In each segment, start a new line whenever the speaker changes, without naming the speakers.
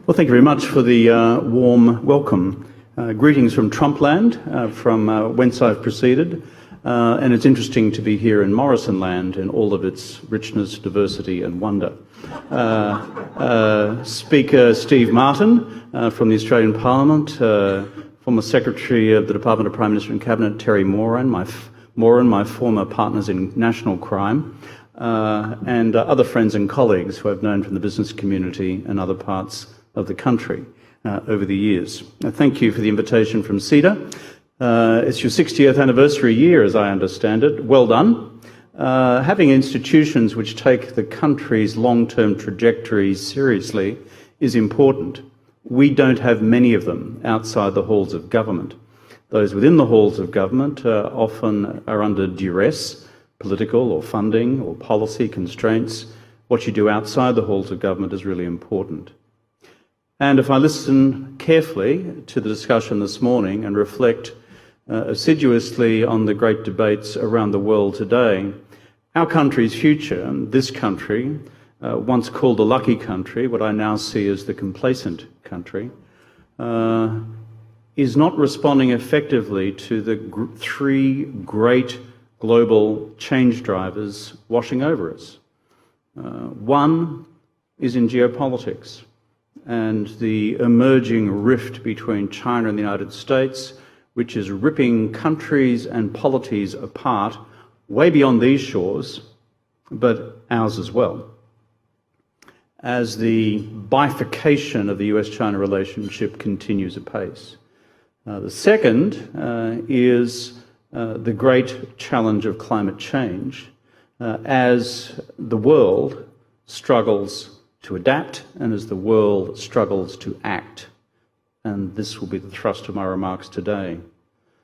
Well, thank you very much for the warm welcome. Greetings from Trumpland, from whence I've proceeded, and it's interesting to be here in Morrisonland in all of its richness, diversity and wonder. Speaker Steve Martin from the Australian Parliament, former Secretary of the Department of Prime Minister and Cabinet Terry Moran, my former partners in national crime, and other friends and colleagues who I've known from the business community and other parts of the country over the years. Thank you for the invitation from CEDA. It's your 60th anniversary year, as I understand it. Well done. Having institutions which take the country's long-term trajectories seriously is important. We don't have many of them outside the halls of government. Those within the halls of government often are under duress, political or funding or policy constraints. What you do outside the halls of government is really important. And if I listen carefully to the discussion this morning and reflect assiduously on the great debates around the world today, our country's future, this country, once called the lucky country, what I now see as the complacent country, is not responding effectively to the three great global change drivers washing over us. One is in geopolitics and the emerging rift between China and the United States, which is ripping countries and polities apart way beyond these shores, but ours as well, as the bifurcation of the US-China relationship continues apace. The second is the great challenge of climate change as the world struggles to adapt and as the world struggles to act. And this will be the thrust of my remarks today.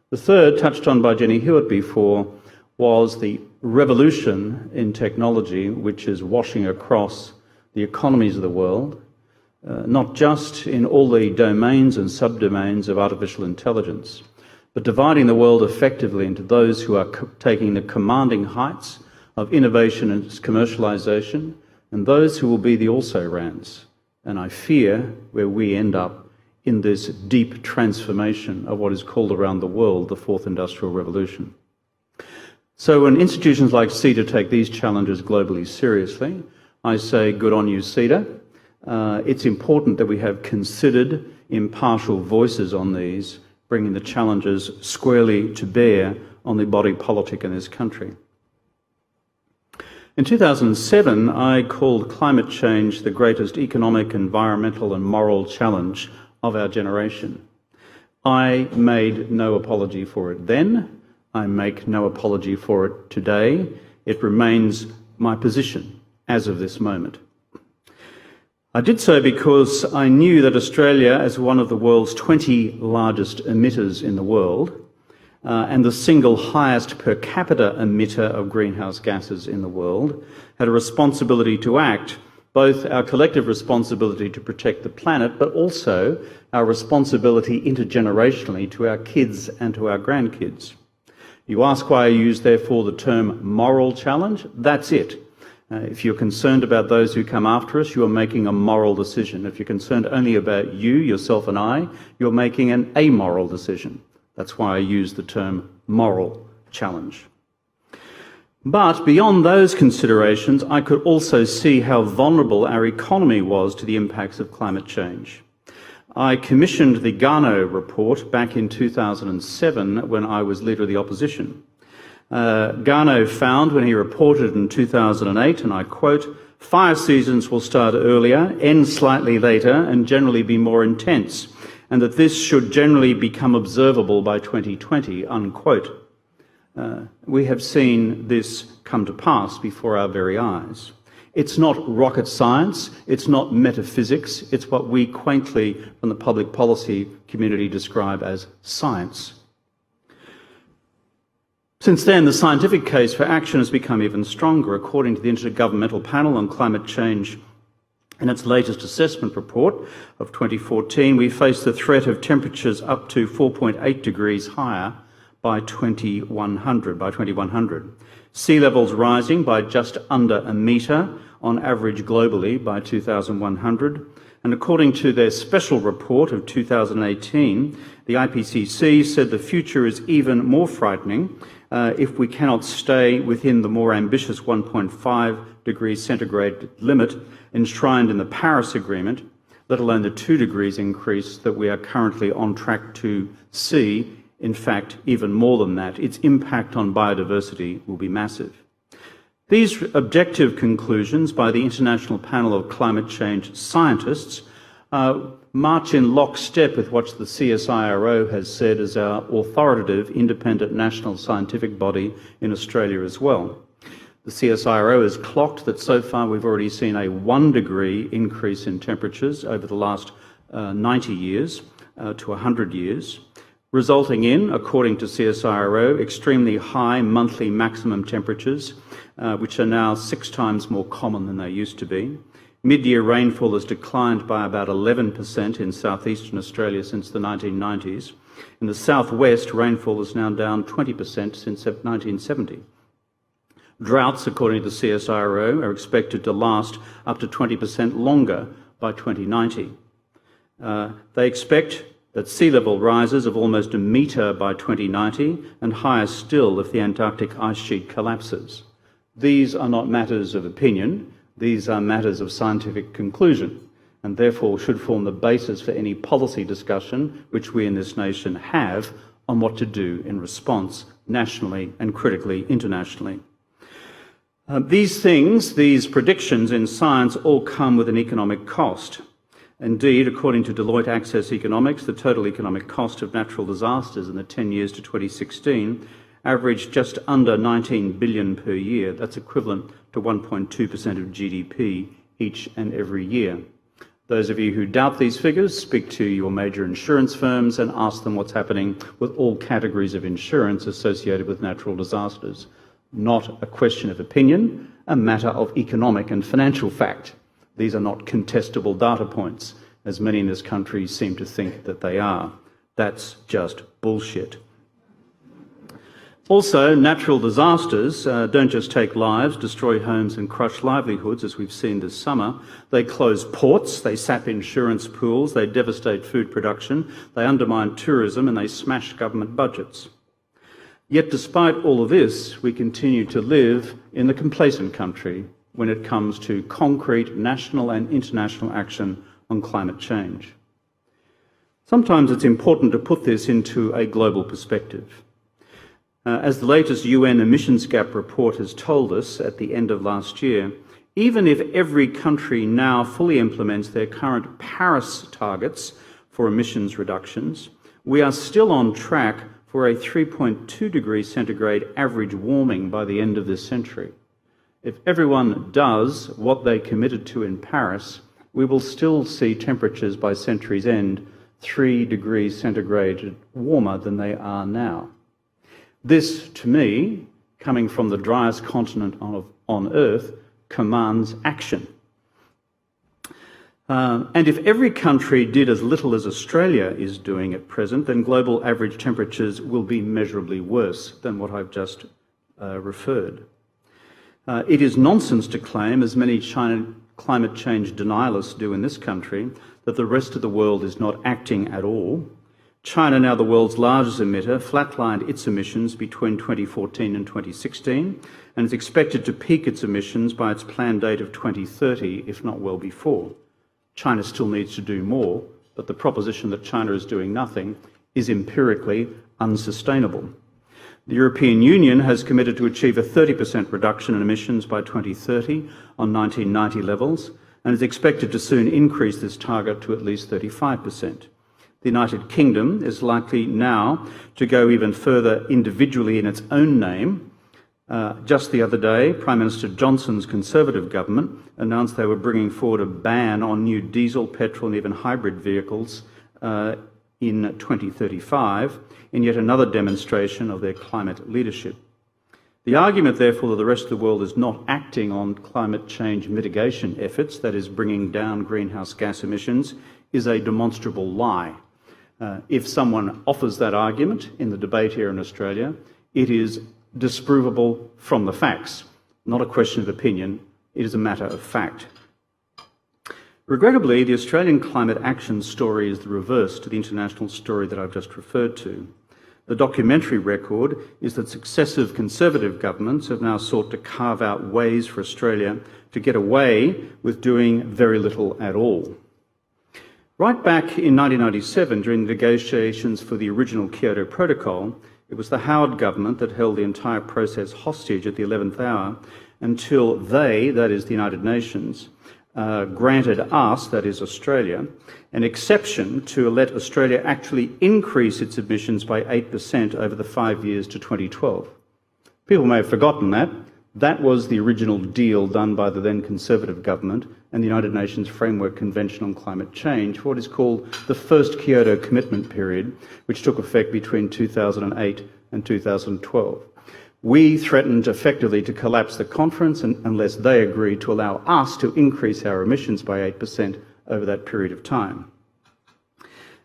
The third, touched on by Jenny Hewitt before, was the revolution in technology which is washing across the economies of the world, not just in all the domains and subdomains of artificial intelligence, but dividing the world effectively into those who are taking the commanding heights of innovation and commercialization, and those who will be the also-rans. And I fear where we end up in this deep transformation of what is called around the world the Fourth Industrial Revolution. So when institutions like CEDA take these challenges globally seriously, I say good on you, CEDA. It's important that we have considered, impartial voices on these, bringing the challenges squarely to bear on the body politic in this country. In 2007, I called climate change the greatest economic, environmental and moral challenge of our generation. I made no apology for it then. I make no apology for it today. It remains my position as of this moment. I did so because I knew that Australia, as one of the world's 20 largest emitters in the world, and the single highest per capita emitter of greenhouse gases in the world, had a responsibility to act, both our collective responsibility to protect the planet, but also our responsibility intergenerationally to our kids and to our grandkids. You ask why I use, therefore, the term moral challenge? That's it. If you're concerned about those who come after us, you are making a moral decision. If you're concerned only about you, yourself and I, you're making an amoral decision. That's why I use the term moral challenge. But beyond those considerations, I could also see how vulnerable our economy was to the impacts of climate change. I commissioned the Garnaut report back in 2007 when I was Leader of the Opposition. Garnaut found when he reported in 2008, and I quote, "Fire seasons will start earlier, end slightly later, and generally be more intense, and that this should generally become observable by 2020, unquote. We have seen this come to pass before our very eyes. It's not rocket science, it's not metaphysics, it's what we quaintly from the public policy community describe as science. Since then, the scientific case for action has become even stronger. According to the Intergovernmental Panel on Climate Change, in its latest assessment report of 2014, we face the threat of temperatures up to 4.8 degrees higher by 2100. Sea levels rising by just under a metre on average globally by 2100. And according to their special report of 2018, the IPCC said the future is even more frightening if we cannot stay within the more ambitious 1.5 degrees centigrade limit enshrined in the Paris Agreement, let alone the 2 degrees increase that we are currently on track to see. In fact, even more than that, its impact on biodiversity will be massive. These objective conclusions by the International Panel of Climate Change Scientists march in lockstep with what the CSIRO has said as our authoritative independent national scientific body in Australia as well. The CSIRO has clocked that so far we've already seen a 1 degree increase in temperatures over the last 90 years to 100 years, resulting in, according to CSIRO, extremely high monthly maximum temperatures, which are now 6 times more common than they used to be. Mid-year rainfall has declined by about 11% in southeastern Australia since the 1990s. In the southwest, rainfall is now down 20% since 1970. Droughts, according to the CSIRO, are expected to last up to 20% longer by 2090. They expect that sea level rises of almost 1 metre by 2090 and higher still if the Antarctic ice sheet collapses. These are not matters of opinion, these are matters of scientific conclusion, and therefore should form the basis for any policy discussion which we in this nation have on what to do in response nationally and critically internationally. These predictions in science all come with an economic cost. Indeed, according to Deloitte Access Economics, the total economic cost of natural disasters in the 10 years to 2016 averaged just under 19 billion per year. That's equivalent to 1.2% of GDP each and every year. Those of you who doubt these figures, speak to your major insurance firms and ask them what's happening with all categories of insurance associated with natural disasters. Not a question of opinion, a matter of economic and financial fact. These are not contestable data points, as many in this country seem to think that they are. That's just bullshit. Also, natural disasters don't just take lives, destroy homes and crush livelihoods, as we've seen this summer. They close ports, they sap insurance pools, they devastate food production, they undermine tourism and they smash government budgets. Yet despite all of this, we continue to live in the complacent country when it comes to concrete national and international action on climate change. Sometimes it's important to put this into a global perspective. As the latest UN emissions gap report has told us at the end of last year, even if every country now fully implements their current Paris targets for emissions reductions, we are still on track for a 3.2 degrees centigrade average warming by the end of this century. If everyone does what they committed to in Paris, we will still see temperatures by century's end 3 degrees centigrade warmer than they are now. This, to me, coming from the driest continent on Earth, commands action. And if every country did as little as Australia is doing at present, then global average temperatures will be measurably worse than what I've just referred. It is nonsense to claim, as many climate change denialists do in this country, that the rest of the world is not acting at all. China, now the world's largest emitter, flatlined its emissions between 2014 and 2016 and is expected to peak its emissions by its planned date of 2030, if not well before. China still needs to do more, but the proposition that China is doing nothing is empirically unsustainable. The European Union has committed to achieve a 30% reduction in emissions by 2030 on 1990 levels and is expected to soon increase this target to at least 35%. The United Kingdom is likely now to go even further individually in its own name. Just the other day, Prime Minister Johnson's Conservative government announced they were bringing forward a ban on new diesel, petrol and even hybrid vehicles in 2035, in yet another demonstration of their climate leadership. The argument, therefore, that the rest of the world is not acting on climate change mitigation efforts, that is, bringing down greenhouse gas emissions, is a demonstrable lie. If someone offers that argument in the debate here in Australia, it is disprovable from the facts, not a question of opinion. It is a matter of fact. Regrettably, the Australian climate action story is the reverse to the international story that I've just referred to. The documentary record is that successive Conservative governments have now sought to carve out ways for Australia to get away with doing very little at all. Right back in 1997, during the negotiations for the original Kyoto Protocol, it was the Howard government that held the entire process hostage at the 11th hour until they, that is the United Nations, granted us, that is Australia, an exception to let Australia actually increase its emissions by 8% over the 5 years to 2012. People may have forgotten that. That was the original deal done by the then Conservative government and the United Nations Framework Convention on Climate Change for what is called the first Kyoto Commitment Period, which took effect between 2008 and 2012. We threatened effectively to collapse the conference unless they agreed to allow us to increase our emissions by 8% over that period of time.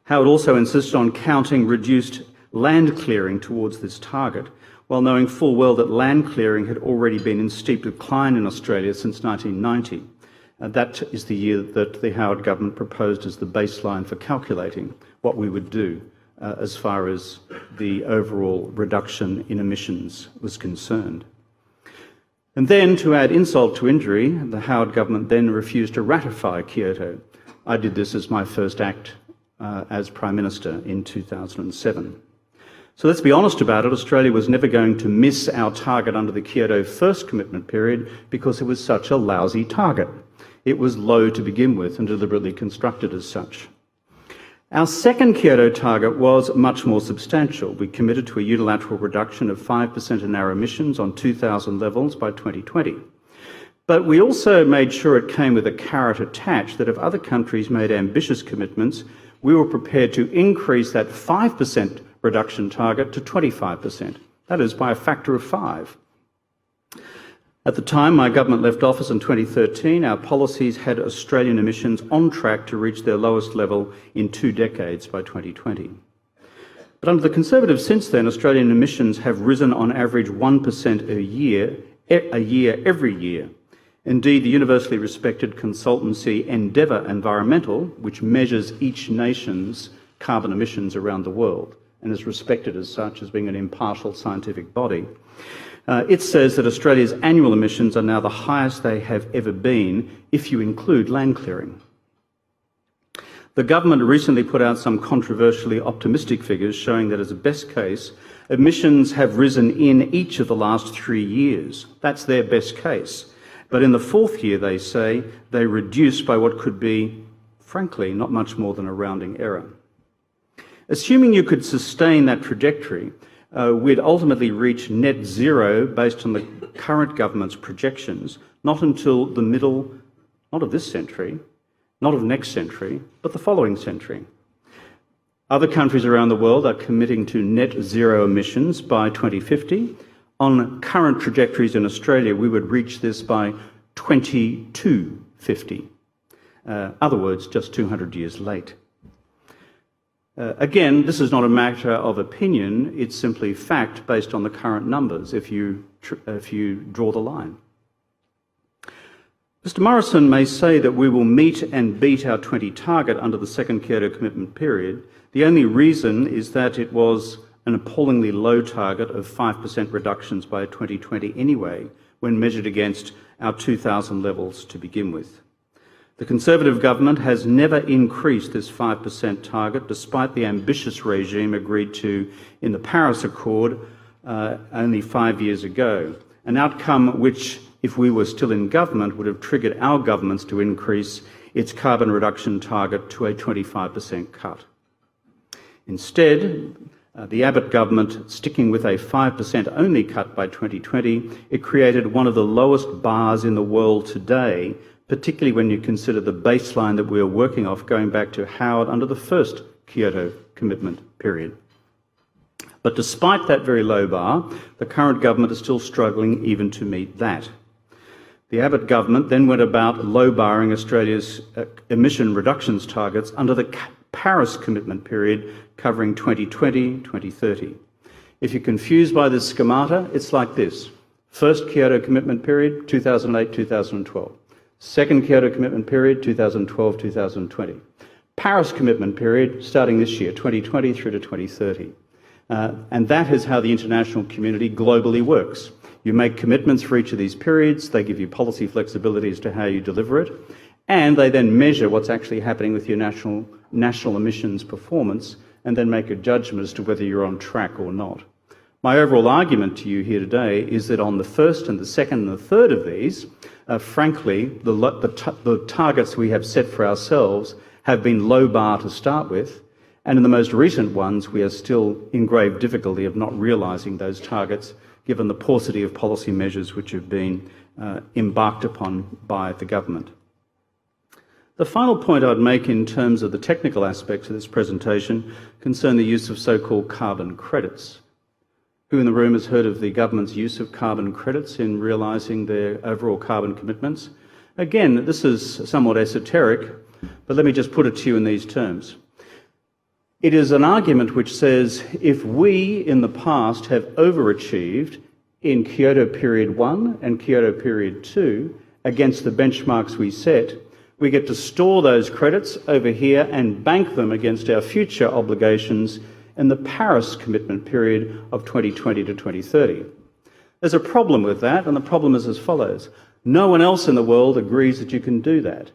Howard also insisted on counting reduced land clearing towards this target, while knowing full well that land clearing had already been in steep decline in Australia since 1990. That is the year that the Howard government proposed as the baseline for calculating what we would do as far as the overall reduction in emissions was concerned. And then, to add insult to injury, the Howard government then refused to ratify Kyoto. I did this as my first act as Prime Minister in 2007. So let's be honest about it, Australia was never going to miss our target under the Kyoto first commitment period because it was such a lousy target. It was low to begin with and deliberately constructed as such. Our second Kyoto target was much more substantial. We committed to a unilateral reduction of 5% in our emissions on 2000 levels by 2020. But we also made sure it came with a carrot attached that if other countries made ambitious commitments, we were prepared to increase that 5% reduction target to 25%. That is by a factor of 5. At the time my government left office in 2013, our policies had Australian emissions on track to reach their lowest level in 2 decades by 2020. But under the Conservatives since then, Australian emissions have risen on average 1% a year every year. Indeed, the universally respected consultancy Endeavour Environmental, which measures each nation's carbon emissions around the world and is respected as such as being an impartial scientific body, it says that Australia's annual emissions are now the highest they have ever been if you include land clearing. The government recently put out some controversially optimistic figures showing that as a best case, emissions have risen in each of the last 3 years. That's their best case. But in the 4th year, they say, they reduce by what could be, frankly, not much more than a rounding error. Assuming you could sustain that trajectory, we'd ultimately reach net zero based on the current government's projections, not until the middle, not of this century, not of next century, but the following century. Other countries around the world are committing to net zero emissions by 2050. On current trajectories in Australia, we would reach this by 2250. Other words, just 200 years late. Again, this is not a matter of opinion, it's simply fact based on the current numbers if you draw the line. Mr Morrison may say that we will meet and beat our 20 target under the second Kyoto commitment period. The only reason is that it was an appallingly low target of 5% reductions by 2020 anyway, when measured against our 2000 levels to begin with. The Conservative government has never increased this 5% target despite the ambitious regime agreed to in the Paris Accord only 5 years ago, an outcome which, if we were still in government, would have triggered our governments to increase its carbon reduction target to a 25% cut. Instead, the Abbott government, sticking with a 5% only cut by 2020, it created one of the lowest bars in the world today, particularly when you consider the baseline that we are working off going back to Howard under the first Kyoto commitment period. But despite that very low bar, the current government is still struggling even to meet that. The Abbott government then went about low-barring Australia's emission reductions targets under the Paris commitment period covering 2020-2030. If you're confused by this schemata, it's like this. First Kyoto Commitment Period, 2008-2012. Second Kyoto Commitment Period, 2012-2020. Paris Commitment Period, starting this year, 2020 through to 2030. And that is how the international community globally works. You make commitments for each of these periods, they give you policy flexibility as to how you deliver it, and they then measure what's actually happening with your national emissions performance and then make a judgment as to whether you're on track or not. My overall argument to you here today is that on the first and the second and the third of these, frankly, the targets we have set for ourselves have been low bar to start with, and in the most recent ones we are still in grave difficulty of not realising those targets given the paucity of policy measures which have been embarked upon by the government. The final point I'd make in terms of the technical aspects of this presentation concern the use of so-called carbon credits. Who in the room has heard of the government's use of carbon credits in realising their overall carbon commitments? Again, this is somewhat esoteric, but let me just put it to you in these terms. It is an argument which says if we in the past have overachieved in Kyoto Period 1 and Kyoto Period 2 against the benchmarks we set, we get to store those credits over here and bank them against our future obligations in the Paris Commitment Period of 2020 to 2030. There's a problem with that, and the problem is as follows. No one else in the world agrees that you can do that.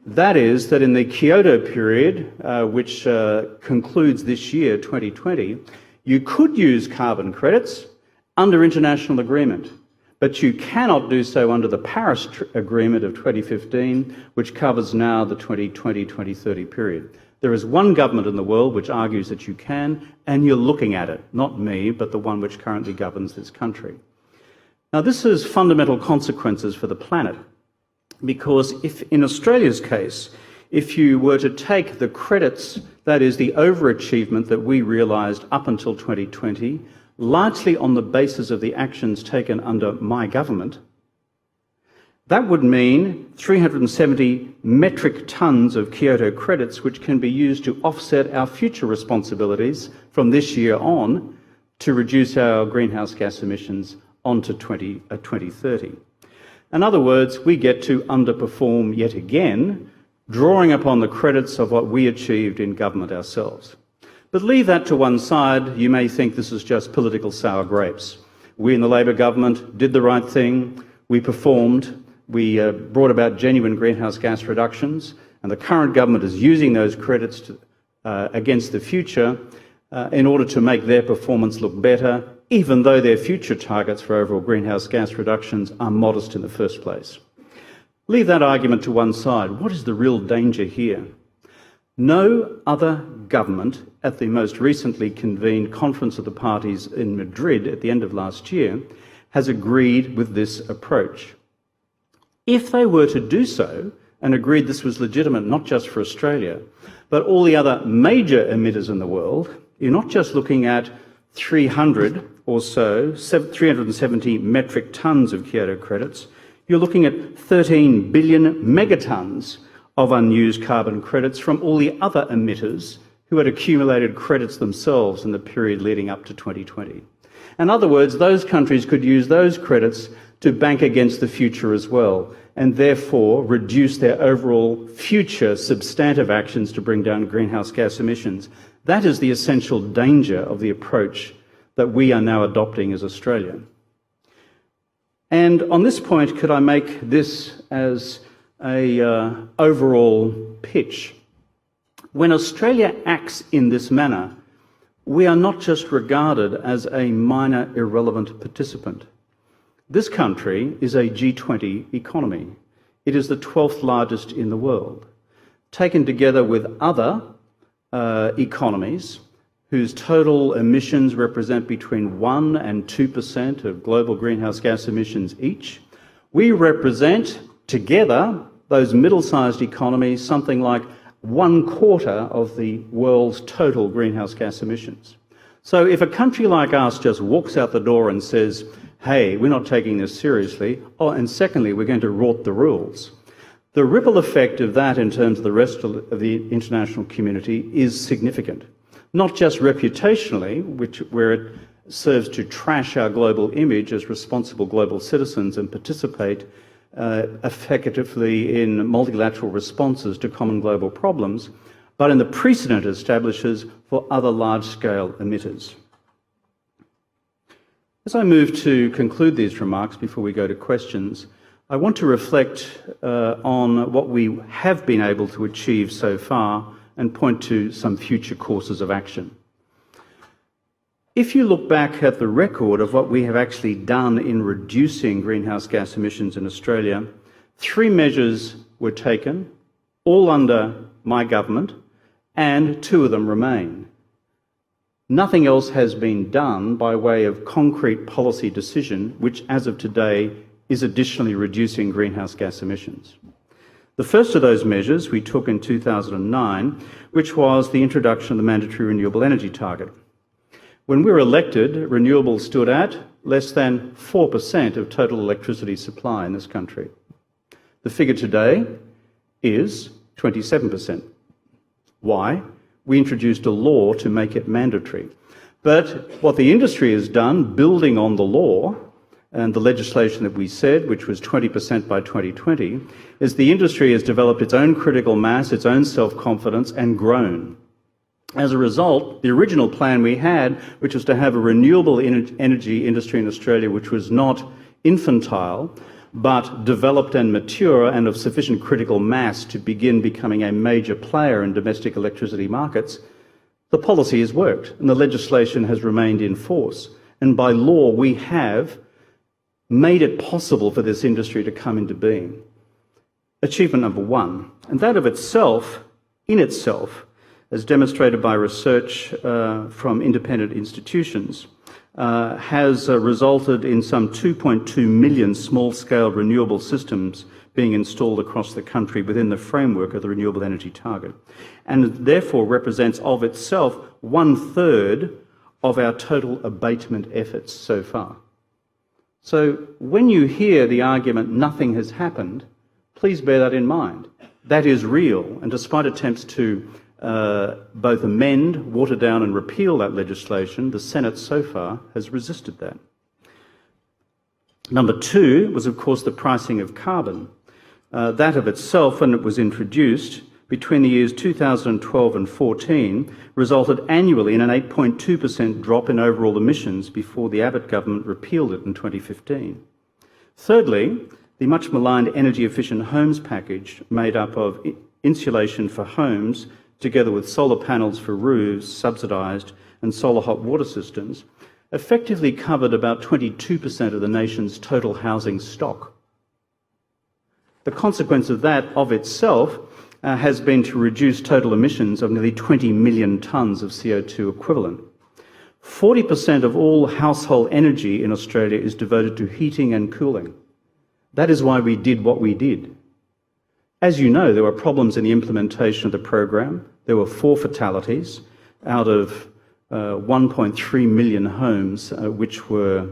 That is, that in the Kyoto period, which concludes this year, 2020, you could use carbon credits under international agreement, but you cannot do so under the Paris Agreement of 2015, which covers now the 2020-2030 period. There is one government in the world which argues that you can, and you're looking at it, not me, but the one which currently governs this country. Now, this has fundamental consequences for the planet, because if, in Australia's case, if you were to take the credits, that is the overachievement that we realised up until 2020, largely on the basis of the actions taken under my government, that would mean 370 metric tonnes of Kyoto credits which can be used to offset our future responsibilities from this year on to reduce our greenhouse gas emissions onto 2030. In other words, we get to underperform yet again, drawing upon the credits of what we achieved in government ourselves. But leave that to one side. You may think this is just political sour grapes. We in the Labor government did the right thing. We performed. We brought about genuine greenhouse gas reductions, and the current government is using those credits against the future in order to make their performance look better, even though their future targets for overall greenhouse gas reductions are modest in the first place. Leave that argument to one side. What is the real danger here? No other government at the most recently convened Conference of the Parties in Madrid at the end of last year has agreed with this approach. If they were to do so and agreed this was legitimate not just for Australia, but all the other major emitters in the world, you're not just looking at 300 or so, 370 metric tonnes of Kyoto credits, you're looking at 13 billion megatons of unused carbon credits from all the other emitters who had accumulated credits themselves in the period leading up to 2020. In other words, those countries could use those credits to bank against the future as well, and therefore reduce their overall future substantive actions to bring down greenhouse gas emissions. That is the essential danger of the approach that we are now adopting as Australia. And on this point, could I make this as an overall pitch? When Australia acts in this manner, we are not just regarded as a minor irrelevant participant. This country is a G20 economy. It is the 12th largest in the world. Taken together with other economies whose total emissions represent between 1 and 2% of global greenhouse gas emissions each, we represent together, those middle-sized economies, something like 1/4 of the world's total greenhouse gas emissions. So if a country like us just walks out the door and says, hey, we're not taking this seriously, and secondly, we're going to rort the rules, the ripple effect of that in terms of the rest of the international community is significant. Not just reputationally, where it serves to trash our global image as responsible global citizens and participate effectively in multilateral responses to common global problems, but in the precedent it establishes for other large-scale emitters. As I move to conclude these remarks before we go to questions, I want to reflect on what we have been able to achieve so far and point to some future courses of action. If you look back at the record of what we have actually done in reducing greenhouse gas emissions in Australia, 3 measures were taken, all under my government, and 2 of them remain. Nothing else has been done by way of concrete policy decision, which as of today is additionally reducing greenhouse gas emissions. The first of those measures we took in 2009, which was the introduction of the mandatory renewable energy target. When we were elected, renewables stood at less than 4% of total electricity supply in this country. The figure today is 27%. Why? We introduced a law to make it mandatory. But what the industry has done, building on the law and the legislation that we said, which was 20% by 2020, is the industry has developed its own critical mass, its own self-confidence, and grown. As a result, the original plan we had, which was to have a renewable energy industry in Australia which was not infantile, but developed and mature and of sufficient critical mass to begin becoming a major player in domestic electricity markets, the policy has worked and the legislation has remained in force. And by law, we have made it possible for this industry to come into being. Achievement number 1, and that of itself, in itself, as demonstrated by research from independent institutions, has resulted in some 2.2 million small-scale renewable systems being installed across the country within the framework of the renewable energy target, and therefore represents of itself 1/3 of our total abatement efforts so far. So when you hear the argument nothing has happened, please bear that in mind. That is real, and despite attempts to both amend, water down and repeal that legislation, the Senate so far has resisted that. Number 2 was, of course, the pricing of carbon. That of itself, when it was introduced between the years 2012 and 14, resulted annually in an 8.2% drop in overall emissions before the Abbott government repealed it in 2015. Thirdly, the much maligned energy efficient homes package, made up of insulation for homes together with solar panels for roofs, subsidised, and solar hot water systems, effectively covered about 22% of the nation's total housing stock. The consequence of that of itself has been to reduce total emissions of nearly 20 million tonnes of CO2 equivalent. 40% of all household energy in Australia is devoted to heating and cooling. That is why we did what we did. As you know, there were problems in the implementation of the program. There were 4 fatalities out of 1.3 million homes which were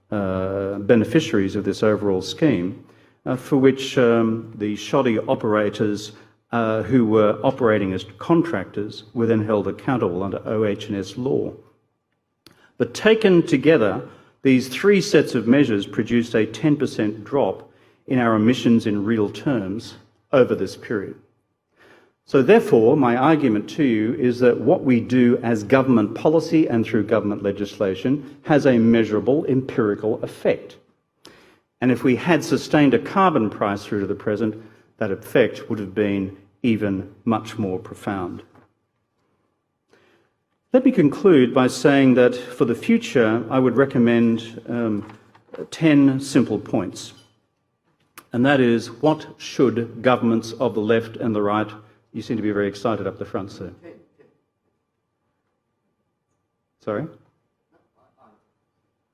beneficiaries of this overall scheme, for which the shoddy operators who were operating as contractors were then held accountable under OH&S law. But taken together, these 3 sets of measures produced a 10% drop in our emissions in real terms over this period. So therefore, my argument to you is that what we do as government policy and through government legislation has a measurable empirical effect. And if we had sustained a carbon price through to the present, that effect would have been even much more profound. Let me conclude by saying that for the future, I would recommend 10 simple points. And that is, what should governments of the left and the right... You seem to be very excited up the front, sir. Sorry?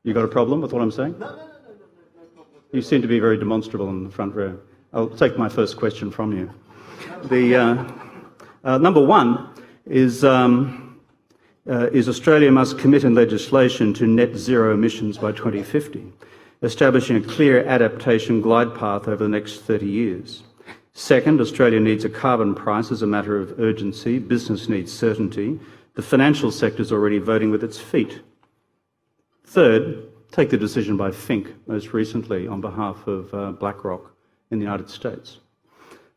You got a problem with what I'm saying? No problem. You seem to be very demonstrable in the front row. I'll take my first question from you. Number 1 is Australia must commit in legislation to net zero emissions by 2050, establishing a clear adaptation glide path over the next 30 years. Second, Australia needs a carbon price as a matter of urgency. Business needs certainty. The financial sector is already voting with its feet. Third, take the decision by Fink, most recently on behalf of BlackRock in the United States.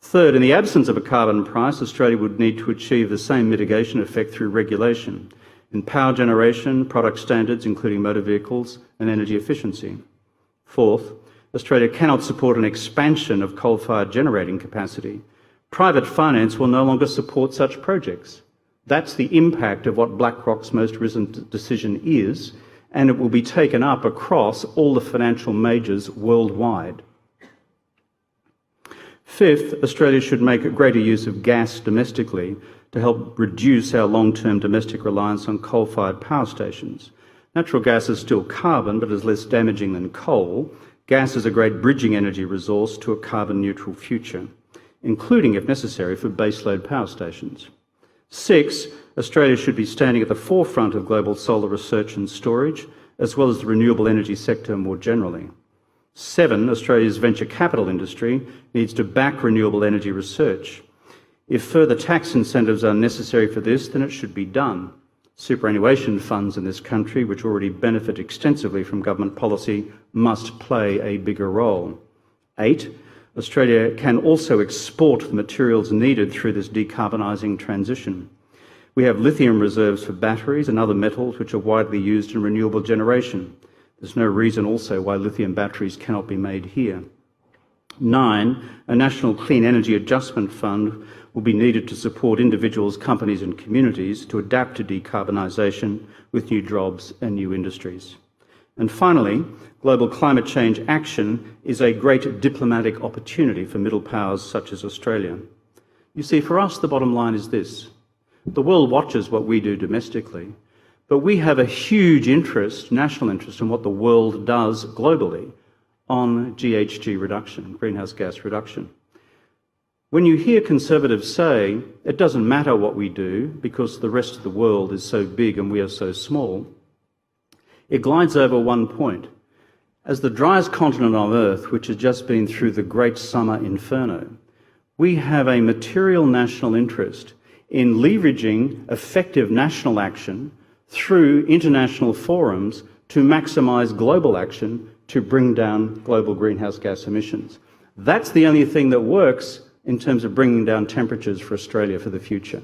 Third, in the absence of a carbon price, Australia would need to achieve the same mitigation effect through regulation in power generation, product standards, including motor vehicles, and energy efficiency. Fourth, Australia cannot support an expansion of coal-fired generating capacity. Private finance will no longer support such projects. That's the impact of what BlackRock's most recent decision is, and it will be taken up across all the financial majors worldwide. Fifth, Australia should make a greater use of gas domestically to help reduce our long-term domestic reliance on coal-fired power stations. Natural gas is still carbon, but is less damaging than coal. Gas is a great bridging energy resource to a carbon-neutral future, including, if necessary, for baseload power stations. Six, Australia should be standing at the forefront of global solar research and storage, as well as the renewable energy sector more generally. Seven, Australia's venture capital industry needs to back renewable energy research. If further tax incentives are necessary for this, then it should be done. Superannuation funds in this country, which already benefit extensively from government policy, must play a bigger role. Eight, Australia can also export the materials needed through this decarbonising transition. We have lithium reserves for batteries and other metals which are widely used in renewable generation. There's no reason also why lithium batteries cannot be made here. 9, a national clean energy adjustment fund will be needed to support individuals, companies and communities to adapt to decarbonisation with new jobs and new industries. And finally, global climate change action is a great diplomatic opportunity for middle powers such as Australia. You see, for us, the bottom line is this. The world watches what we do domestically, but we have a huge interest, national interest, in what the world does globally on GHG reduction, greenhouse gas reduction. When you hear conservatives say, it doesn't matter what we do because the rest of the world is so big and we are so small, it glides over one point. As the driest continent on Earth, which has just been through the great summer inferno, we have a material national interest in leveraging effective national action through international forums to maximise global action to bring down global greenhouse gas emissions. That's the only thing that works in terms of bringing down temperatures for Australia for the future.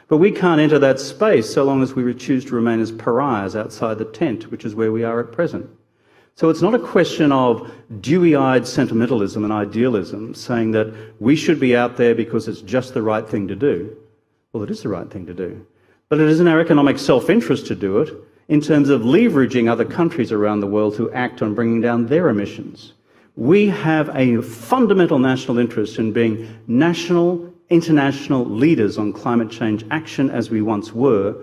But we can't enter that space so long as we choose to remain as pariahs outside the tent, which is where we are at present. So it's not a question of dewy-eyed sentimentalism and idealism saying that we should be out there because it's just the right thing to do. Well, it is the right thing to do. But it is in our economic self-interest to do it in terms of leveraging other countries around the world to act on bringing down their emissions. We have a fundamental national interest in being national, international leaders on climate change action as we once were,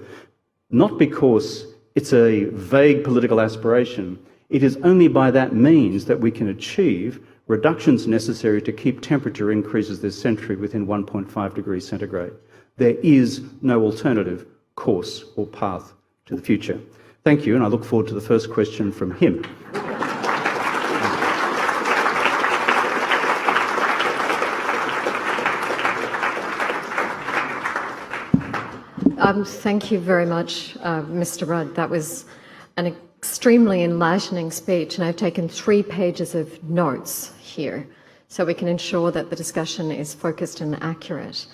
not because it's a vague political aspiration. It is only by that means that we can achieve reductions necessary to keep temperature increases this century within 1.5 degrees centigrade. There is no alternative course or path to the future. Thank you, and I look forward to the first question from him.
Thank you very much, Mr. Rudd. That was an extremely enlightening speech, and I've taken 3 pages of notes here so we can ensure that the discussion is focused and accurate.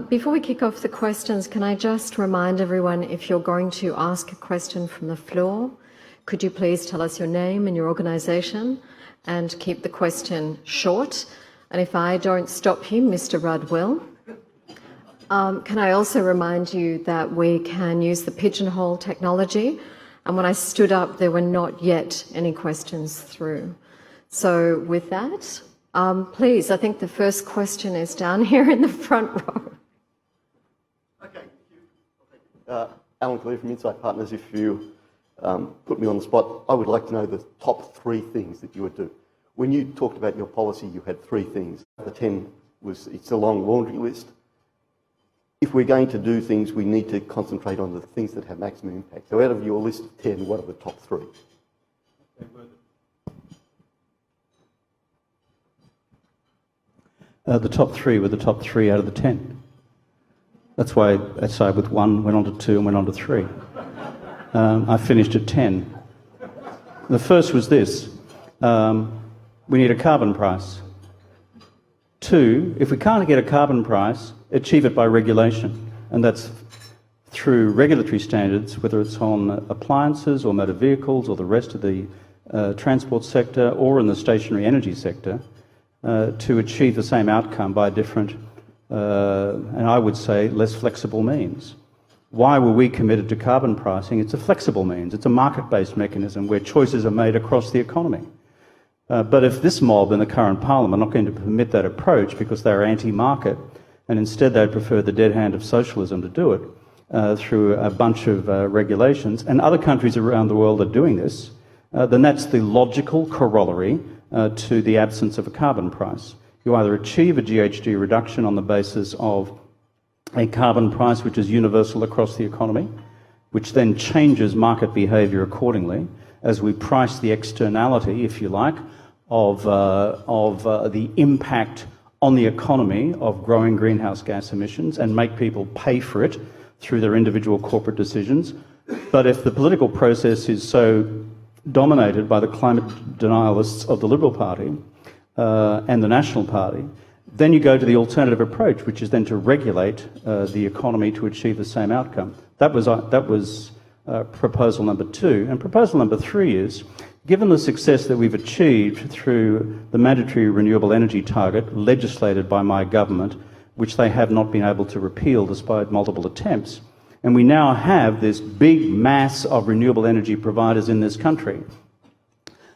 Before we kick off the questions, can I just remind everyone, if you're going to ask a question from the floor, could you please tell us your name and your organisation and keep the question short? And if I don't stop you, Mr. Rudd will. Can I also remind you that we can use the pigeonhole technology, and when I stood up there were not yet any questions through. So with that, please, I think the first question is down here in the front row.
Okay, thank you. Alan Clear from Insight Partners. If you put me on the spot, I would like to know the top 3 things that you would do. When you talked about your policy, you had 3 things. The 10 was, it's a long laundry list. If we're going to do things, we need to concentrate on the things that have maximum impact. So out of your list of 10, what are the top 3?
The top 3 were the top 3 out of the 10. That's why I started with 1, went on to 2 and went on to 3. I finished at 10. The first was this. We need a carbon price. Two, if we can't get a carbon price, achieve it by regulation. And that's through regulatory standards, whether it's on appliances or motor vehicles or the rest of the transport sector or in the stationary energy sector, to achieve the same outcome by different, and I would say less flexible means. Why were we committed to carbon pricing? It's a flexible means. It's a market-based mechanism where choices are made across the economy. But if this mob in the current parliament are not going to permit that approach because they're anti-market, and instead they prefer the dead hand of socialism to do it through a bunch of regulations, and other countries around the world are doing this, then that's the logical corollary to the absence of a carbon price. You either achieve a GHG reduction on the basis of a carbon price which is universal across the economy, which then changes market behaviour accordingly as we price the externality, if you like, of the impact on the economy of growing greenhouse gas emissions and make people pay for it through their individual corporate decisions. But if the political process is so dominated by the climate denialists of the Liberal Party and the National Party, then you go to the alternative approach, which is then to regulate the economy to achieve the same outcome. That was proposal number 2. And proposal number 3 is, given the success that we've achieved through the mandatory renewable energy target legislated by my government, which they have not been able to repeal despite multiple attempts, and we now have this big mass of renewable energy providers in this country,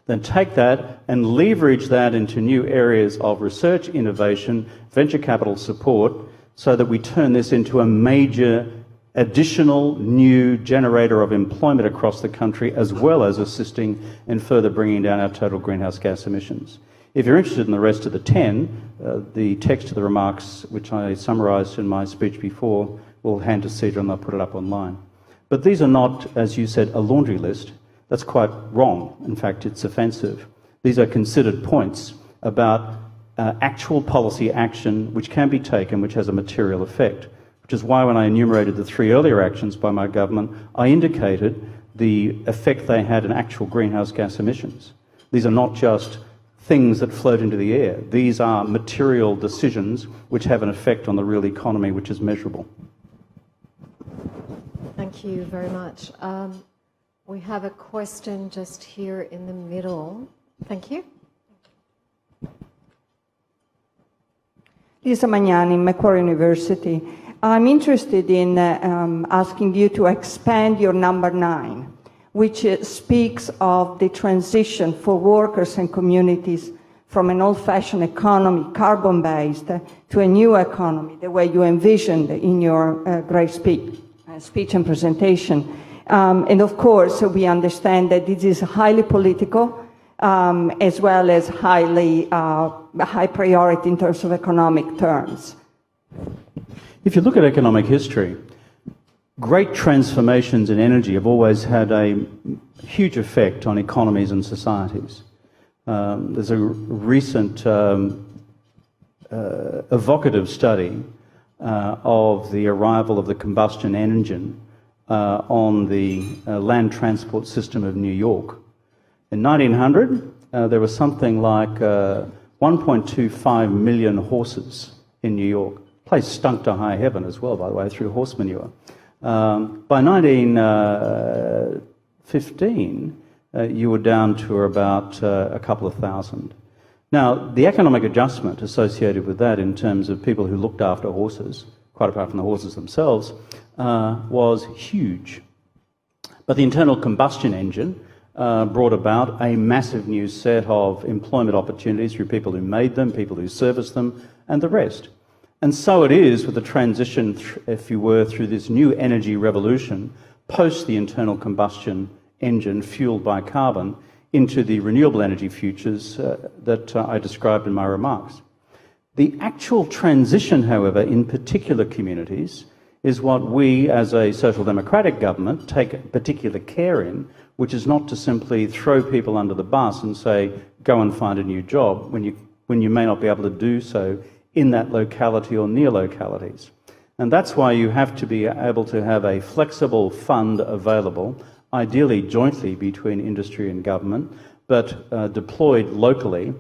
then take that and leverage that into new areas of research, innovation, venture capital support, so that we turn this into a major additional new generator of employment across the country, as well as assisting in further bringing down our total greenhouse gas emissions. If you're interested in the rest of the 10, the text of the remarks, which I summarised in my speech before, we'll hand to Cedra and they'll put it up online. But these are not, as you said, a laundry list. That's quite wrong. In fact, it's offensive. These are considered points about actual policy action which can be taken, which has a material effect, which is why when I enumerated the 3 earlier actions by my government, I indicated the effect they had in actual greenhouse gas emissions. These are not just things that float into the air. These are material decisions which have an effect on the real economy, which is measurable.
Thank you very much. We have a question just here in the middle. Thank you.
Lisa Magnani, Macquarie University. I'm interested in asking you to expand your number 9, which speaks of the transition for workers and communities from an old-fashioned economy, carbon-based, to a new economy, the way you envisioned in your great speech and presentation. And of course, we understand that this is highly political, as well as high priority in terms of economic terms.
If you look at economic history, great transformations in energy have always had a huge effect on economies and societies. There's a recent evocative study of the arrival of the combustion engine on the land transport system of New York. In 1900, there was something like 1.25 million horses in New York. The place stunk to high heaven as well, by the way, through horse manure. By 1915, you were down to about a couple of thousand. Now, the economic adjustment associated with that in terms of people who looked after horses, quite apart from the horses themselves, was huge. But the internal combustion engine brought about a massive new set of employment opportunities through people who made them, people who serviced them, and the rest. And so it is with the transition, if you were, through this new energy revolution, post the internal combustion engine fueled by carbon, into the renewable energy futures that I described in my remarks. The actual transition, however, in particular communities, is what we as a social democratic government take particular care in, which is not to simply throw people under the bus and say, go and find a new job, when you may not be able to do so in that locality or near localities. And that's why you have to be able to have a flexible fund available ideally jointly between industry and government, but deployed locally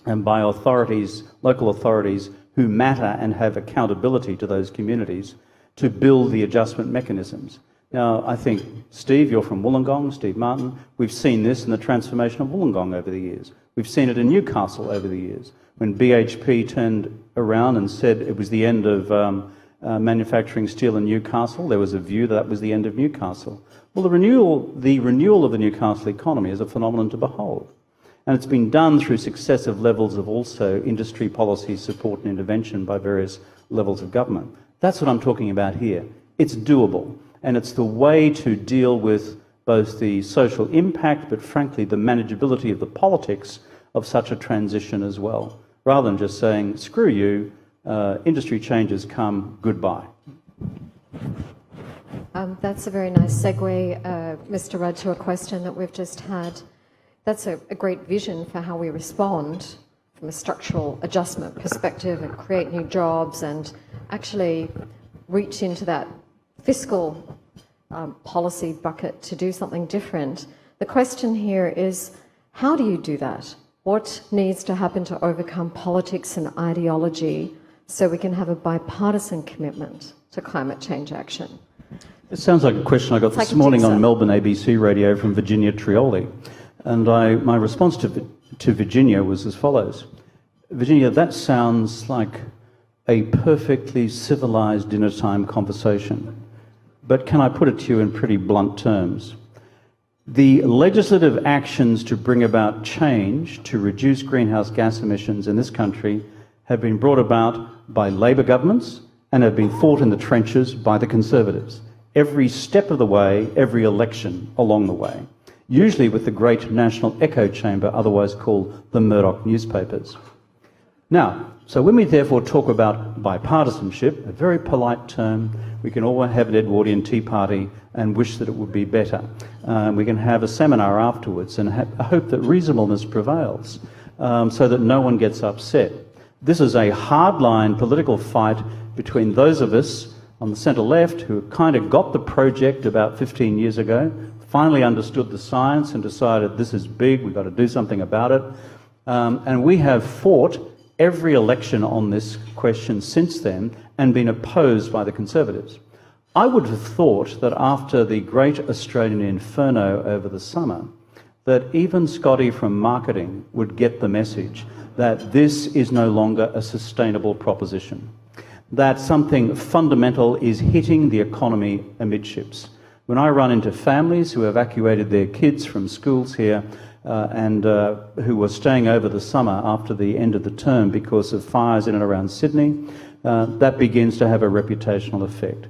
and by authorities, local authorities who matter and have accountability to those communities to build the adjustment mechanisms. Now, I think, Steve, you're from Wollongong, Steve Martin, we've seen this in the transformation of Wollongong over the years. We've seen it in Newcastle over the years. When BHP turned around and said it was the end of manufacturing steel in Newcastle, there was a view that was the end of Newcastle. Well, the renewal of the Newcastle economy is a phenomenon to behold. And it's been done through successive levels of also industry policy support and intervention by various levels of government. That's what I'm talking about here. It's doable, and it's the way to deal with both the social impact, but frankly the manageability of the politics of such a transition as well, rather than just saying, screw you, industry changes come, goodbye.
That's a very nice segue, Mr. Rudd, to a question that we've just had. That's a great vision for how we respond from a structural adjustment perspective and create new jobs and actually reach into that fiscal policy bucket to do something different. The question here is, how do you do that? What needs to happen to overcome politics and ideology so we can have a bipartisan commitment to climate change action?
It sounds like a question I got this morning on Melbourne ABC radio from Virginia Trioli. And my response to Virginia was as follows. Virginia, that sounds like a perfectly civilised dinner-time conversation. But can I put it to you in pretty blunt terms? The legislative actions to bring about change to reduce greenhouse gas emissions in this country have been brought about by Labor governments and have been fought in the trenches by the Conservatives. Every step of the way, every election along the way. Usually with the great national echo chamber, otherwise called the Murdoch newspapers. Now, so when we therefore talk about bipartisanship, a very polite term, we can all have an Edwardian tea party and wish that it would be better. We can have a seminar afterwards and hope that reasonableness prevails so that no one gets upset. This is a hardline political fight between those of us on the centre-left who kind of got the project about 15 years ago, finally understood the science and decided this is big, we've got to do something about it. And we have fought every election on this question since then and been opposed by the Conservatives. I would have thought that after the great Australian inferno over the summer, that even Scotty from marketing would get the message that this is no longer a sustainable proposition, that something fundamental is hitting the economy amidships. When I run into families who evacuated their kids from schools here and who were staying over the summer after the end of the term because of fires in and around Sydney, that begins to have a reputational effect.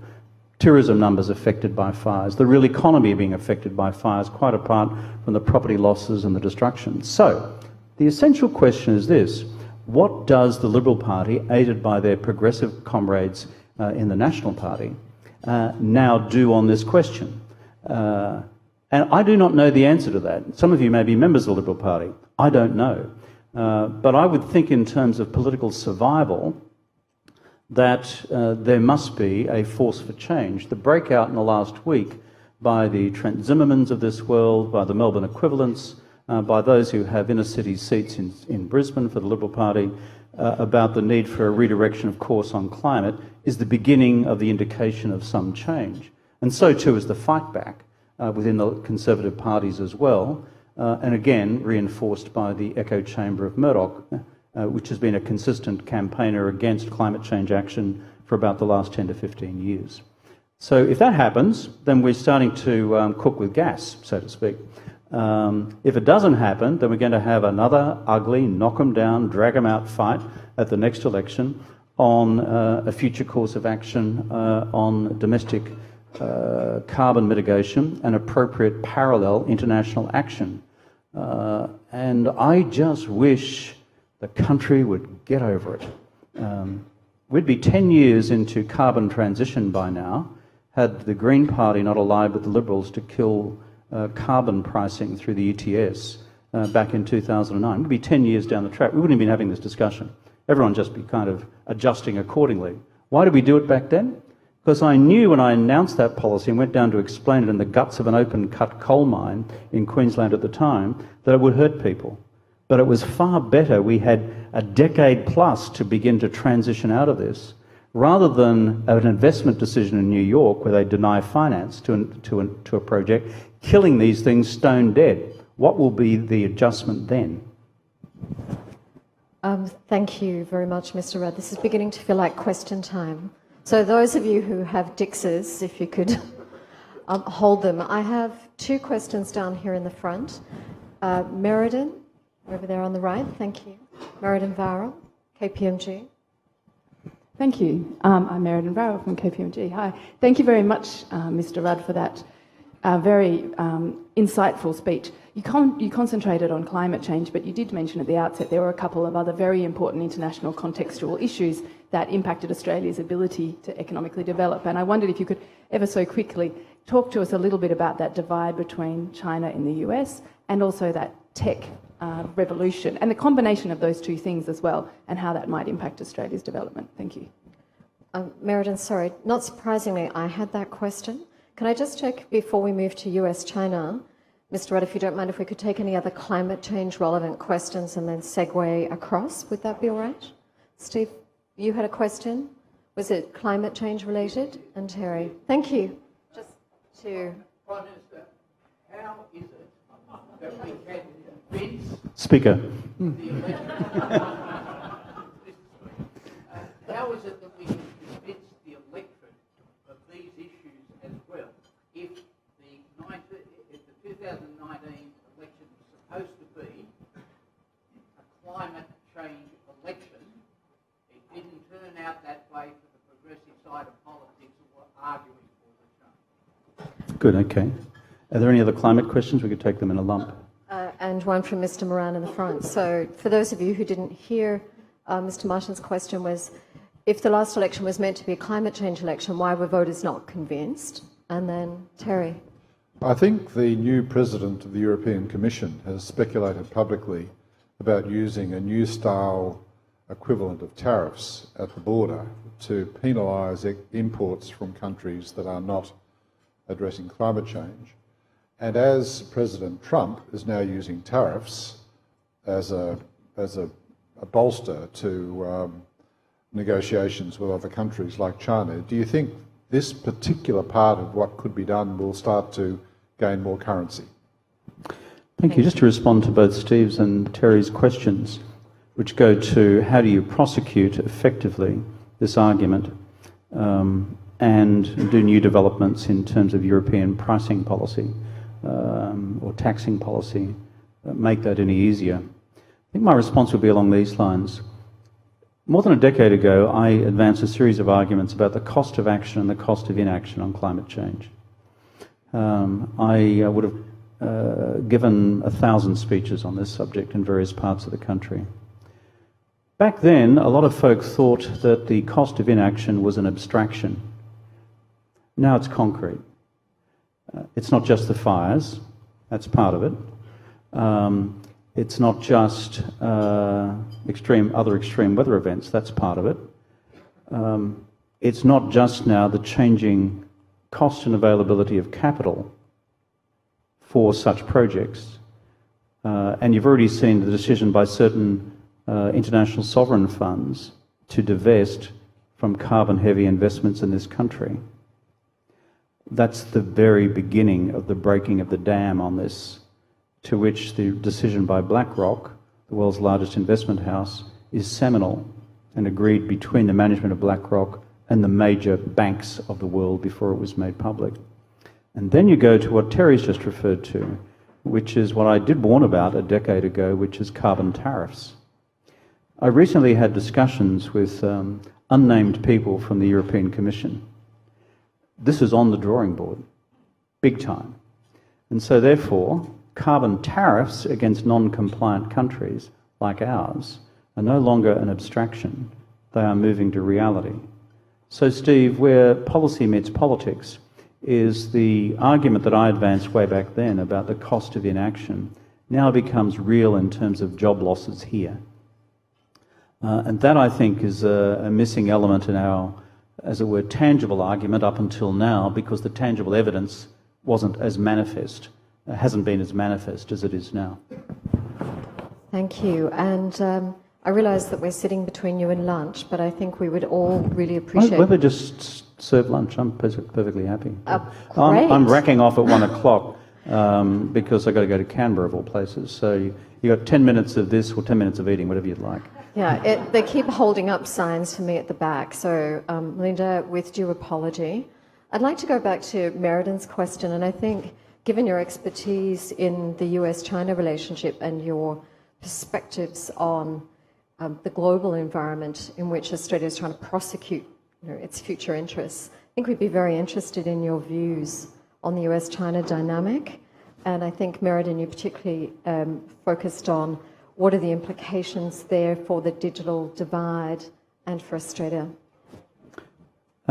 Tourism numbers affected by fires, the real economy being affected by fires, quite apart from the property losses and the destruction. So, the essential question is this: what does the Liberal Party, aided by their progressive comrades in the National Party, now do on this question? And I do not know the answer to that. Some of you may be members of the Liberal Party. I don't know. But I would think in terms of political survival that there must be a force for change. The breakout in the last week by the Trent Zimmermans of this world, by the Melbourne equivalents, by those who have inner city seats in Brisbane for the Liberal Party, about the need for a redirection of course on climate, is the beginning of the indication of some change. And so too is the fight back within the Conservative parties as well, and again reinforced by the echo chamber of Murdoch, which has been a consistent campaigner against climate change action for about the last 10 to 15 years. So if that happens, then we're starting to cook with gas, so to speak. If it doesn't happen, then we're going to have another ugly, knock 'em down, drag 'em out fight at the next election on a future course of action on domestic carbon mitigation and appropriate parallel international action. And I just wish the country would get over it. We'd be 10 years into carbon transition by now had the Green Party not allied with the Liberals to kill carbon pricing through the ETS back in 2009. We'd be 10 years down the track. We wouldn't have been having this discussion. Everyone just be kind of adjusting accordingly. Why did we do it back then? Because I knew when I announced that policy and went down to explain it in the guts of an open-cut coal mine in Queensland at the time, that it would hurt people. But it was far better we had a decade plus to begin to transition out of this, rather than an investment decision in New York where they deny finance to a project, killing these things stone dead. What will be the adjustment then?
Thank you very much, Mr. Rudd. This is beginning to feel like question time. So those of you who have Dixes, if you could hold them. I have two questions down here in the front. Meriden, over there on the right, thank you. Meriden Varel, KPMG.
Thank you. I'm Meriden Varel from KPMG. Hi. Thank you very much, Mr. Rudd, for that very insightful speech. You concentrated on climate change, but you did mention at the outset there were a couple of other very important international contextual issues that impacted Australia's ability to economically develop. And I wondered if you could ever so quickly talk to us a little bit about that divide between China and the US and also that tech revolution and the combination of those two things as well and how that might impact Australia's development. Thank you.
Meriden, sorry, not surprisingly, I had that question. Can I just check before we move to US-China, Mr. Rudd, if you don't mind, if we could take any other climate change relevant questions and then segue across, would that be all right? Steve, you had a question? Was it climate change related? And Terry, thank you. Just to...
Prime Minister, how is it that we can convince
Speaker.
the election... how is it that we can convince the electorate of these issues as well? If the 2019 election was supposed to be a climate change election, it didn't turn out that way for the progressive side of politics who were arguing for the change.
Good, okay. Are there any other climate questions? We could take them in a lump.
And one from Mr. Moran in the front. So for those of you who didn't hear, Mr. Martin's question was, if the last election was meant to be a climate change election, why were voters not convinced? And then Terry.
I think the new president of the European Commission has speculated publicly about using a new style equivalent of tariffs at the border to penalise imports from countries that are not addressing climate change. And as President Trump is now using tariffs as a bolster to negotiations with other countries like China, do you think this particular part of what could be done will start to gain more currency?
Thank you. Just to respond to both Steve's and Terry's questions, which go to how do you prosecute effectively this argument and do new developments in terms of European pricing policy or taxing policy, make that any easier. I think my response would be along these lines. More than a decade ago, I advanced a series of arguments about the cost of action and the cost of inaction on climate change. I would have given 1,000 speeches on this subject in various parts of the country. Back then, a lot of folk thought that the cost of inaction was an abstraction. Now it's concrete. It's not just the fires, that's part of it. It's not just other extreme weather events, that's part of it. It's not just now the changing cost and availability of capital for such projects. And you've already seen the decision by certain international sovereign funds to divest from carbon-heavy investments in this country. That's the very beginning of the breaking of the dam on this, to which the decision by BlackRock, the world's largest investment house, is seminal and agreed between the management of BlackRock and the major banks of the world before it was made public. And then you go to what Terry's just referred to, which is what I did warn about a decade ago, which is carbon tariffs. I recently had discussions with unnamed people from the European Commission. This is on the drawing board, big time. And so therefore, carbon tariffs against non-compliant countries like ours are no longer an abstraction. They are moving to reality. So Steve, where policy meets politics is the argument that I advanced way back then about the cost of inaction now becomes real in terms of job losses here. And that, I think, is a missing element in our as it were, tangible argument up until now, because the tangible evidence wasn't as manifest, hasn't been as manifest as it is now.
Thank you. And I realise that we're sitting between you and lunch, but I think we would all really appreciate...
Why don't we just serve lunch? I'm perfectly happy.
Great.
I'm racking off at 1 o'clock because I've got to go to Canberra of all places. So you got 10 minutes of this or 10 minutes of eating, whatever you'd like.
Yeah, they keep holding up signs for me at the back. So, Linda, with due apology, I'd like to go back to Merredin's question, and I think, given your expertise in the US-China relationship and your perspectives on the global environment in which Australia is trying to prosecute its future interests, I think we'd be very interested in your views on the US-China dynamic. And I think, Merredin, you particularly focused on what are the implications there for the digital divide and for Australia?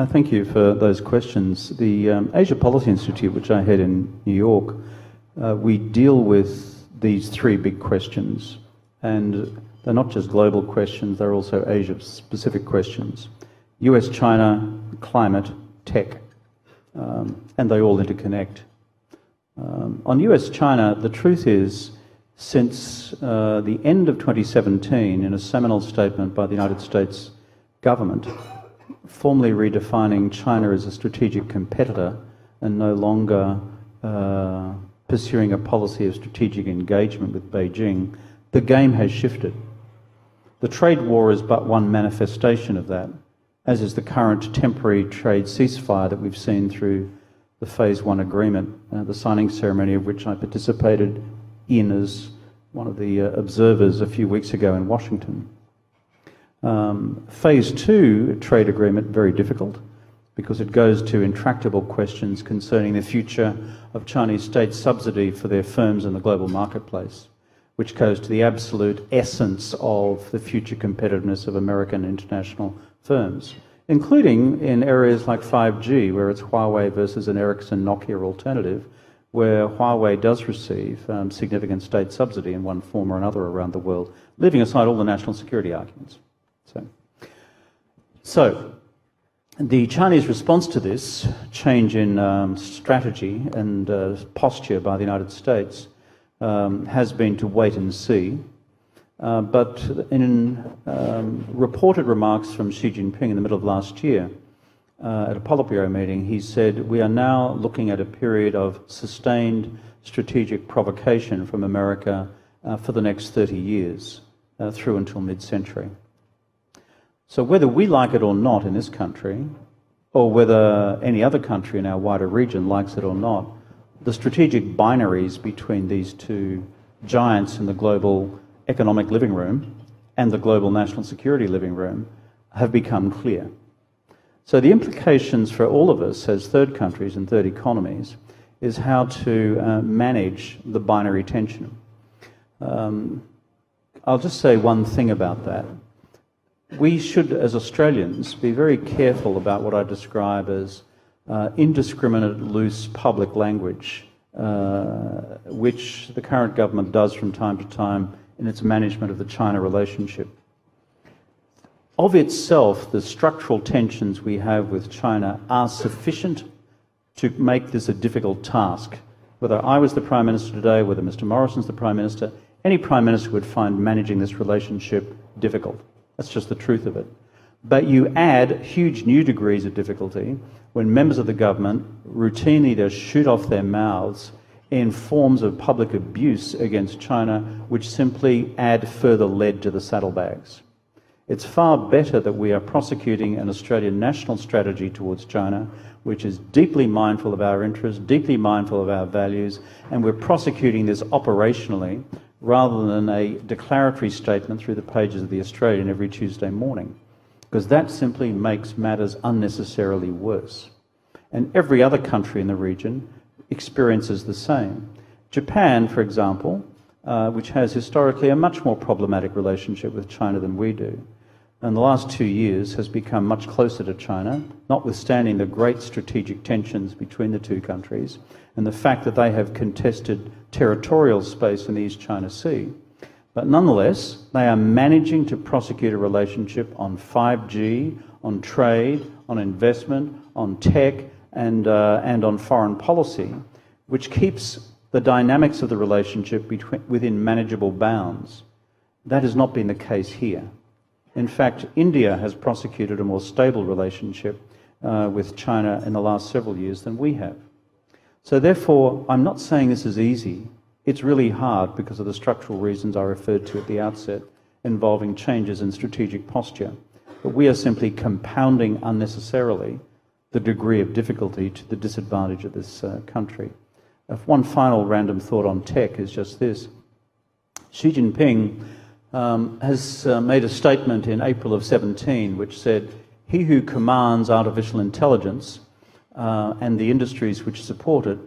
Thank you for those questions. The Asia Policy Institute, which I head in New York, we deal with these three big questions. And they're not just global questions, they're also Asia-specific questions. US-China, climate, tech, and they all interconnect. On US-China, the truth is, since the end of 2017, in a seminal statement by the United States government, formally redefining China as a strategic competitor and no longer pursuing a policy of strategic engagement with Beijing, the game has shifted. The trade war is but one manifestation of that, as is the current temporary trade ceasefire that we've seen through the Phase 1 agreement, the signing ceremony of which I participated in as one of the observers a few weeks ago in Washington. Phase 2 trade agreement, very difficult, because it goes to intractable questions concerning the future of Chinese state subsidy for their firms in the global marketplace, which goes to the absolute essence of the future competitiveness of American international firms, including in areas like 5G, where it's Huawei versus an Ericsson Nokia alternative, where Huawei does receive significant state subsidy in one form or another around the world, leaving aside all the national security arguments. So the Chinese response to this change in strategy and posture by the United States has been to wait and see. But in reported remarks from Xi Jinping in the middle of last year, at a Politburo meeting, he said, we are now looking at a period of sustained strategic provocation from America for the next 30 years, through until mid-century. So whether we like it or not in this country, or whether any other country in our wider region likes it or not, the strategic binaries between these two giants in the global economic living room and the global national security living room have become clear. So the implications for all of us as third countries and third economies is how to manage the binary tension. I'll just say one thing about that. We should, as Australians, be very careful about what I describe as indiscriminate, loose public language, which the current government does from time to time in its management of the China relationship. Of itself, the structural tensions we have with China are sufficient to make this a difficult task. Whether I was the Prime Minister today, whether Mr Morrison's the Prime Minister, any Prime Minister would find managing this relationship difficult. That's just the truth of it. But you add huge new degrees of difficulty when members of the government routinely just shoot off their mouths in forms of public abuse against China, which simply add further lead to the saddlebags. It's far better that we are prosecuting an Australian national strategy towards China, which is deeply mindful of our interests, deeply mindful of our values, and we're prosecuting this operationally rather than a declaratory statement through the pages of The Australian every Tuesday morning, because that simply makes matters unnecessarily worse. And every other country in the region experiences the same. Japan, for example, which has historically a much more problematic relationship with China than we do, in the last 2 years has become much closer to China, notwithstanding the great strategic tensions between the two countries and the fact that they have contested territorial space in the East China Sea. But nonetheless, they are managing to prosecute a relationship on 5G, on trade, on investment, on tech, and on foreign policy, which keeps the dynamics of the relationship within manageable bounds. That has not been the case here. In fact, India has prosecuted a more stable relationship with China in the last several years than we have. So therefore, I'm not saying this is easy. It's really hard because of the structural reasons I referred to at the outset, involving changes in strategic posture. But we are simply compounding unnecessarily the degree of difficulty to the disadvantage of this country. One final random thought on tech is just this. Xi Jinping has made a statement in April of 17 which said, "He who commands artificial intelligence and the industries which support it,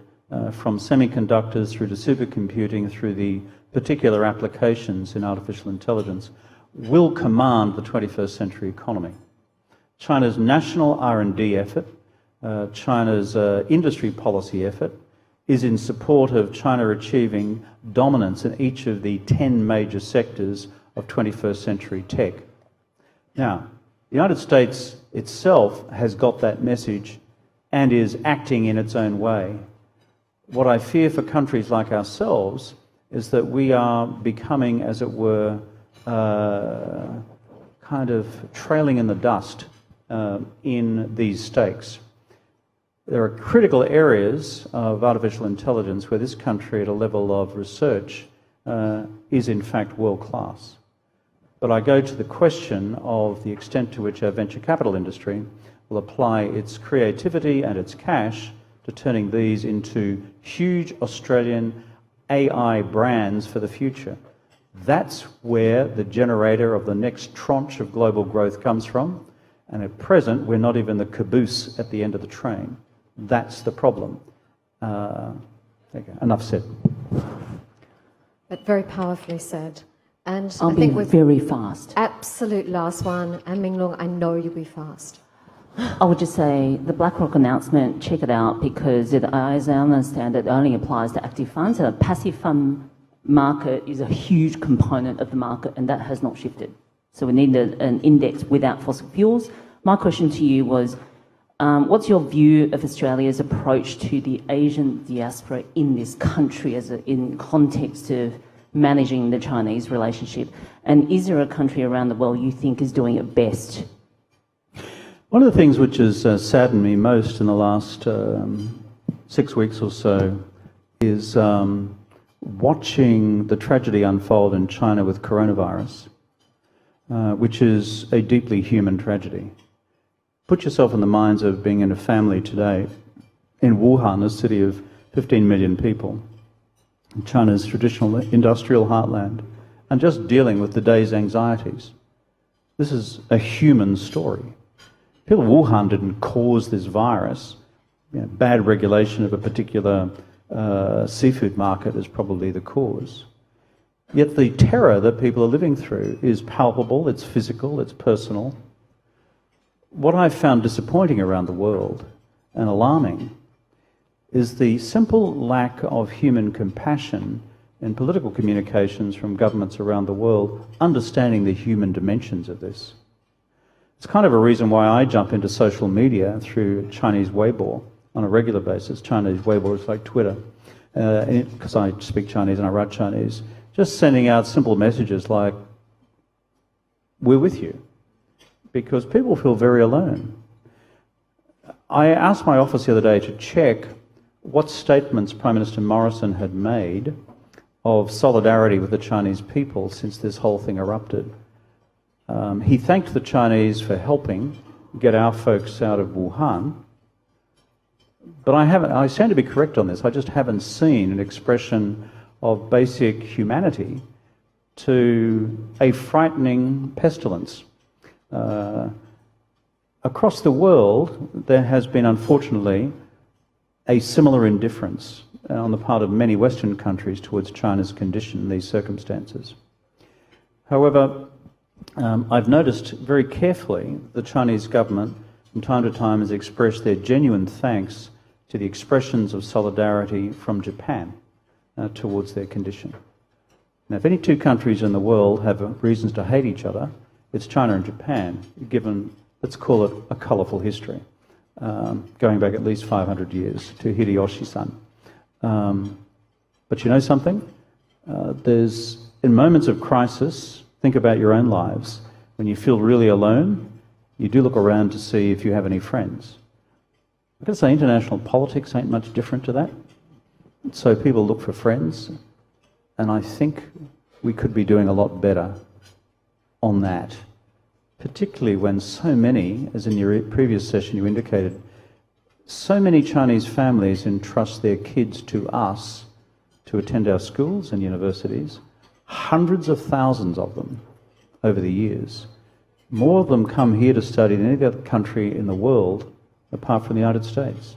from semiconductors through to supercomputing, through the particular applications in artificial intelligence, will command the 21st century economy." China's national R&D effort, China's industry policy effort, is in support of China achieving dominance in each of the 10 major sectors of 21st century tech. Now, the United States itself has got that message and is acting in its own way. What I fear for countries like ourselves is that we are becoming, as it were, kind of trailing in the dust in these stakes. There are critical areas of artificial intelligence where this country, at a level of research, is in fact world class. But I go to the question of the extent to which our venture capital industry will apply its creativity and its cash to turning these into huge Australian AI brands for the future. That's where the generator of the next tranche of global growth comes from. And at present, we're not even the caboose at the end of the train. That's the problem. Enough said.
But very powerfully said. And
I'll
I think
be
with
very fast.
absolute last one, and Ming Long, I know you'll be fast.
I would just say the BlackRock announcement, check it out, because as I understand it, only applies to active funds. A passive fund market is a huge component of the market, and that has not shifted. So we need an index without fossil fuels. My question to you was, what's your view of Australia's approach to the Asian diaspora in this country in context of managing the Chinese relationship? And is there a country around the world you think is doing it best?
One of the things which has saddened me most in the last 6 weeks or so is watching the tragedy unfold in China with coronavirus, which is a deeply human tragedy. Put yourself in the minds of being in a family today in Wuhan, a city of 15 million people, China's traditional industrial heartland, and just dealing with the day's anxieties. This is a human story. People in Wuhan didn't cause this virus. Bad regulation of a particular seafood market is probably the cause. Yet the terror that people are living through is palpable, it's physical, it's personal. What I've found disappointing around the world and alarming is the simple lack of human compassion in political communications from governments around the world understanding the human dimensions of this. It's kind of a reason why I jump into social media through Chinese Weibo on a regular basis. Chinese Weibo is like Twitter, because I speak Chinese and I write Chinese. Just sending out simple messages like, "We're with you," because people feel very alone. I asked my office the other day to check what statements Prime Minister Morrison had made of solidarity with the Chinese people since this whole thing erupted. He thanked the Chinese for helping get our folks out of Wuhan, but I stand to be correct on this, I just haven't seen an expression of basic humanity to a frightening pestilence. Across the world, there has been, unfortunately, a similar indifference on the part of many Western countries towards China's condition in these circumstances. However, I've noticed very carefully the Chinese government from time to time has expressed their genuine thanks to the expressions of solidarity from Japan towards their condition. Now, if any two countries in the world have reasons to hate each other, it's China and Japan, given, let's call it a colourful history, going back at least 500 years to Hideyoshi-san. But you know something? In moments of crisis, think about your own lives. When you feel really alone, you do look around to see if you have any friends. I've got to say, international politics ain't much different to that. So people look for friends, and I think we could be doing a lot better on that, particularly when so many, as in your previous session you indicated, so many Chinese families entrust their kids to us to attend our schools and universities, hundreds of thousands of them over the years. More of them come here to study than any other country in the world apart from the United States.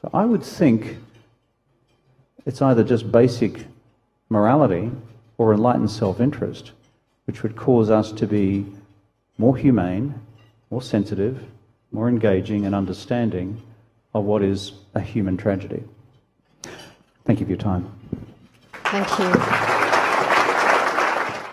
So I would think it's either just basic morality or enlightened self-interest which would cause us to be more humane, more sensitive, more engaging and understanding of what is a human tragedy. Thank you for your time.
Thank you.